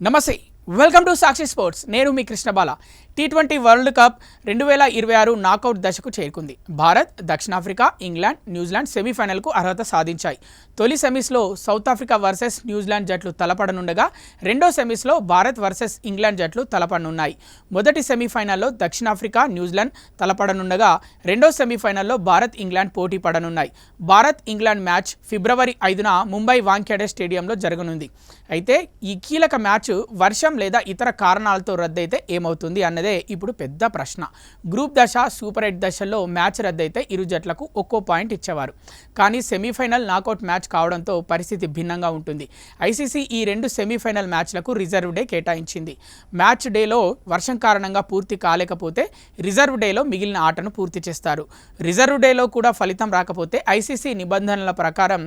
నమస్తే welcome to Sakshi sports నేను మీ కృష్ణబాల T20 world cup 2026 knockout దశకు చేరుకుంది. భారత్, దక్షిణాఫ్రికా, ఇంగ్లాండ్, న్యూజిలాండ్ సెమీఫైనల్కు అర్హత సాధించాయి. తొలి సెమీస్లో సౌత్ ఆఫ్రికా వర్సెస్ న్యూజిలాండ్ జట్లు తలపడనుండగా రెండో సెమీస్లో భారత్ వర్సెస్ ఇంగ్లాండ్ జట్లు తలపడనున్నాయి. మొదటి సెమీఫైనల్లో దక్షిణాఫ్రికా, న్యూజిలాండ్ తలపడనుండగా రెండో సెమీఫైనల్లో భారత్, ఇంగ్లాండ్ పోటీ పడనున్నాయి. భారత్ ఇంగ్లాండ్ మ్యాచ్ ఫిబ్రవరి 5న ముంబై వాంఖేడే స్టేడియంలో జరగనుంది. అయితే ఈ కీలక మ్యాచ్ వర్షం లేదా ఇతర కారణాలతో రద్దయితే ఏమవుతుంది అన్నదే ఇప్పుడు పెద్ద ప్రశ్న. గ్రూప్ దశ, సూపర్ 8 దశల్లో మ్యాచ్ రద్దయితే ఇరు జట్లకు ఒక్కో పాయింట్ ఇచ్చేవారు. కానీ సెమీఫైనల్ నాకౌట్ మ్యాచ్ కావడంతో పరిస్థితి భిన్నంగా ఉంటుంది. ఐసీసీ ఈ రెండు సెమీఫైనల్ మ్యాచ్లకు రిజర్వ్ డే కేటాయించింది. మ్యాచ్ డేలో వర్షం కారణంగా పూర్తి కాలేకపోతే రిజర్వ్ డేలో మిగిలిన ఆటను పూర్తి చేస్తారు. రిజర్వ్ డేలో కూడా ఫలితం రాకపోతే ఐసీసీ నిబంధనల ప్రకారం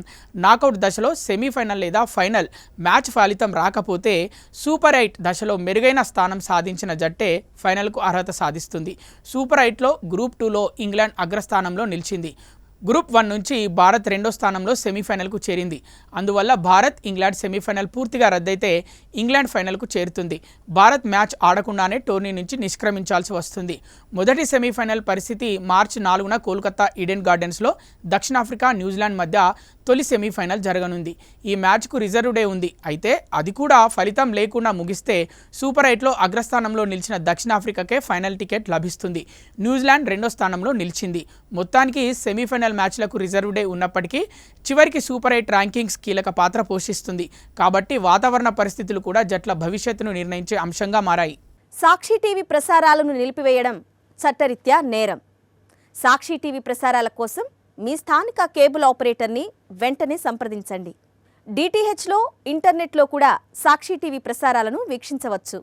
నాకౌట్ దశలో సెమీఫైనల్ లేదా ఫైనల్ మ్యాచ్ ఫలితం రాకపోతే సూపర్ 8 దశలో మెరుగైన స్థానం సాధించిన జట్టే ఫైనల్కు అర్హత సాధిస్తుంది. సూపర్ 8లో గ్రూప్ 2లో ఇంగ్లాండ్ అగ్రస్థానంలో నిలిచింది. గ్రూప్ 1 నుంచి భారత్ రెండో స్థానంలో సెమీఫైనల్కు చేరింది. అందువల్ల భారత్, ఇంగ్లాండ్ సెమీఫైనల్ పూర్తిగా రద్దయితే ఇంగ్లాండ్ ఫైనల్కు చేరుతుంది. భారత్ మ్యాచ్ ఆడకుండానే టోర్నీ నుంచి నిష్క్రమించాల్సి వస్తుంది. మొదటి సెమీఫైనల్ పరిస్థితి మార్చి 4న కోల్కతా ఈడెన్ గార్డెన్స్లో దక్షిణాఫ్రికా, న్యూజిలాండ్ మధ్య తొలి సెమీఫైనల్ జరగనుంది. ఈ మ్యాచ్కు రిజర్వ్ డే ఉంది. అయితే అది కూడా ఫలితం లేకుండా ముగిస్తే సూపర్ 8లో అగ్రస్థానంలో నిలిచిన దక్షిణాఫ్రికాకే ఫైనల్ టికెట్ లభిస్తుంది. న్యూజిలాండ్ రెండో స్థానంలో నిలిచింది. మొత్తానికి సెమీఫైనల్ మ్యాచ్లకు రిజర్వ్ డే ఉన్నప్పటికీ చివరికి సూపర్ 8 ర్యాంకింగ్స్ కీలక పాత్ర పోషిస్తుంది. కాబట్టి వాతావరణ పరిస్థితులు కూడా జట్ల భవిష్యత్తును నిర్ణయించే అంశంగా మారాయి. సాక్షి టీవీ ప్రసారాలను నిలిపివేయడం చట్టరీత్యా నేరం. సాక్షి టీవీ ప్రసారాల కోసం మీ స్థానిక కేబుల్ ఆపరేటర్ని వెంటనే సంప్రదించండి. డిటిహెచ్లో, ఇంటర్నెట్లో కూడా సాక్షి టీవీ ప్రసారాలను వీక్షించవచ్చు.